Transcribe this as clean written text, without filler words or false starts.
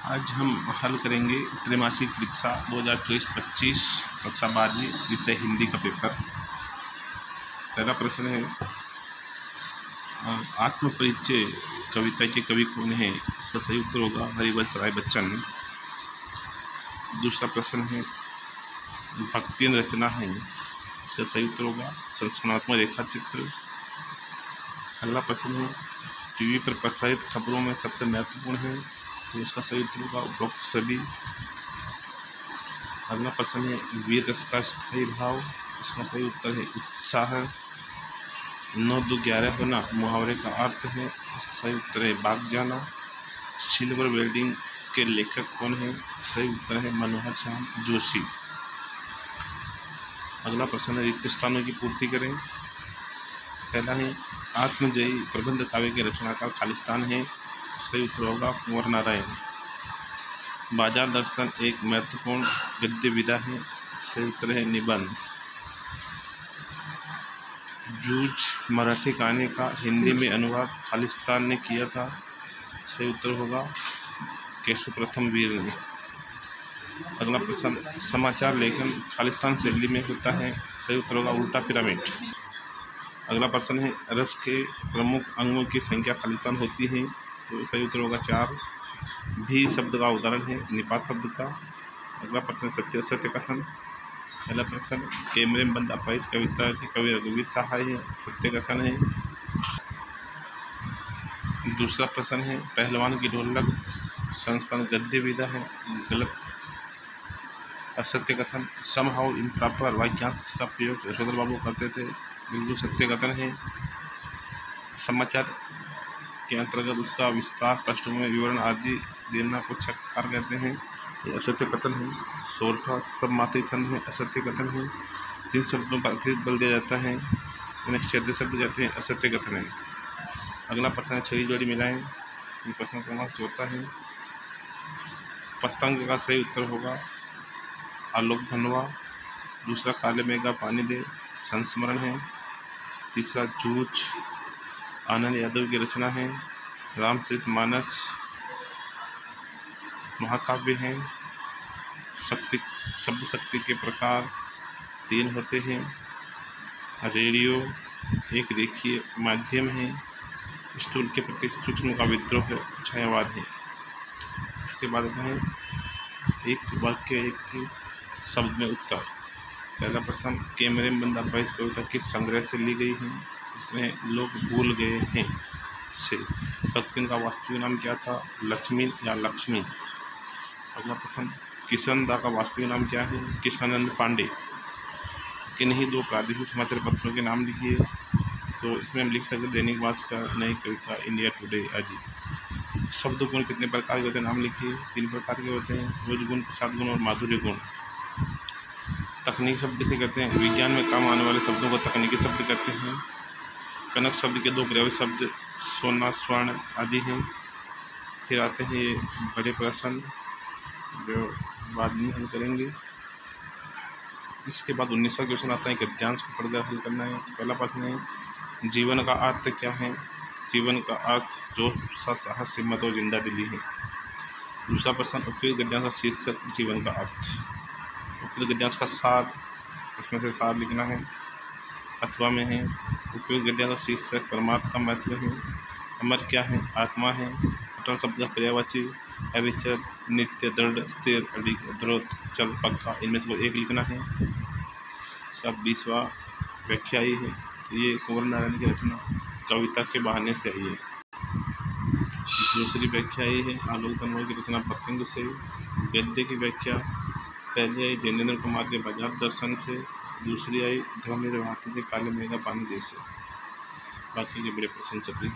आज हम हल करेंगे त्रैमासिक परीक्षा 2024-25 कक्षा 12वीं विषय हिंदी का पेपर। पहला प्रश्न है, आत्म परिचय कविता के कवि कौन है? इसका सही उत्तर होगा हरिवंश राय बच्चन। दूसरा प्रश्न है, भक्ति रचना है, इसका सही उत्तर होगा संस्मरणात्मक रेखा चित्र। अगला प्रश्न है, टीवी पर प्रसारित खबरों में सबसे महत्वपूर्ण है, तो इसका सही उत्तर होगा उपरोक्त सभी। अगला प्रश्न है, वीर रस का स्थायी भाव, इसका सही उत्तर है उत्साह। 9-2-11 होना मुहावरे का अर्थ है, सही उत्तर है भाग जाना। सिल्वर वेल्डिंग के लेखक कौन है? सही उत्तर है मनोहर श्याम जोशी। अगला प्रश्न है, रिक्त स्थानों की पूर्ति करें। पहला है, आत्मजयी प्रबंध काव्य के रचनाकार खालिस्तान है, सही उत्तर होगा कुंवर नारायण। बाजार दर्शन एक महत्वपूर्ण गद्य विधा है, सही उत्तर है निबंध। जूझ मराठी कहानी का हिंदी में अनुवाद खालिस्तान ने किया था, सही उत्तर होगा केशव प्रथम वीर ने। अगला प्रश्न, समाचार लेखन खालिस्तान शैली में होता है, सही उत्तर होगा उल्टा पिरामिड। अगला प्रश्न है, रस के प्रमुख अंगों की संख्या खालिस्तान होती है, तो सही उत्तर होगा 4। भी शब्द का उदाहरण है निपात शब्द का। अगला प्रश्न, सत्य असत्य कथन। पहला प्रश्न, कैमरे में बंद अपाहिज कविता के कवि रघुवीर सहाय है, सत्य कथन है। दूसरा प्रश्न है, पहलवान की ढोलक संस्मरण गद्य विधा है, गलत असत्य कथन। समहाउ इम्प्रॉपर वाक्यांश का प्रयोग यशोधर बाबू करते थे, बिल्कुल सत्य कथन है। समाचार के अंतर्गत उसका विस्तार, पृष्ठभूमि विवरण आदि देना को छकार कहते हैं, ये असत्य कथन है। सोरठा सब मात्रिक छंद में असत्य कथन है। जिन शब्दों पर अतिरिक्त बल दिया जाता है उन्हें क्षेत्र शब्द कहते हैं, असत्य कथन है। अगला प्रश्न है, छड़ी जोड़ी मिलाएं। ये प्रश्न क्रमांक 4 है। पतंग का सही उत्तर होगा आलोक धनवा। दूसरा, काले मेघा पानी दे संस्मरण है। तीसरा, जूझ आनंद यादव की रचना है। रामचरितमानस महाकाव्य है। शक्ति शब्द शक्ति के प्रकार 3 होते हैं। रेडियो एक रेखीय माध्यम है। स्थूल के प्रति सूक्ष्म का विद्रोह है, छायावाद है। इसके बाद आता है, एक वाक्य एक शब्द में उत्तर। पहला प्रश्न, कैमरे में बंद अपाहिज कविता किस संग्रह से ली गई है? उत्तर लोग भूल गए हैं से। भक्तिन का वास्तविक नाम क्या था? लक्ष्मी या लक्ष्मी। अगला प्रश्न, किशन दा का वास्तविक नाम क्या है? किशनानंद पांडे। किन्हीं 2 प्रादेशिक समाचार पत्रों के नाम लिखिए, तो इसमें हम लिख सकते दैनिक भास्कर, नई कविता, इंडिया टुडे आदि। शब्द गुण कितने प्रकार के होते हैं? नाम लिखिए। 3 प्रकार के होते हैं, रोज गुण, प्रसाद गुण और माधुर्य गुण। तकनीकी शब्द किसे कहते हैं? विज्ञान में काम आने वाले शब्दों को तकनीकी शब्द कहते हैं। कनक शब्द के 2 पर्यायवाची शब्द सोना, स्वर्ण आदि हैं। फिर आते हैं ये बड़े प्रश्न जो बाद में हल करेंगे। इसके बाद 19वां क्वेश्चन आता है, गद्यांश को पढ़कर हल करना है। तो पहला प्रश्न है, जीवन का अर्थ क्या है? जीवन का अर्थ जो साहस, हिम्मत और जिंदा दिली है। दूसरा प्रश्न, उपयुक्त गद्यांश का शीर्षक जीवन का अर्थ। उपयुक्त गद्यांश का सार, उसमें से सार लिखना है, अथवा में है। उपयुक्त गद्यांश का शीर्षक परमात्मा का महत्व है। अमर क्या है? आत्मा है। अटल शब्द का पर्यायवाची अविचल, नित्य, दृढ़, स्थिर, अडिग, द्रुत, चल, पक्का, इनमें से कोई एक लिखना है। इसका 20वां व्याख्या आई है, तो ये कुंवर नारायण की रचना कविता के बहाने से आई है। दूसरी व्याख्या आई है आलोक धनवा की रचना पतंग से। गद्य की व्याख्या पहली आई जैनेन्द्र कुमार के बाजार दर्शन से। दूसरी आई धर्मवीर भारती के काले मेघा पानी दे से। बाकी के बड़े प्रश्न सभी।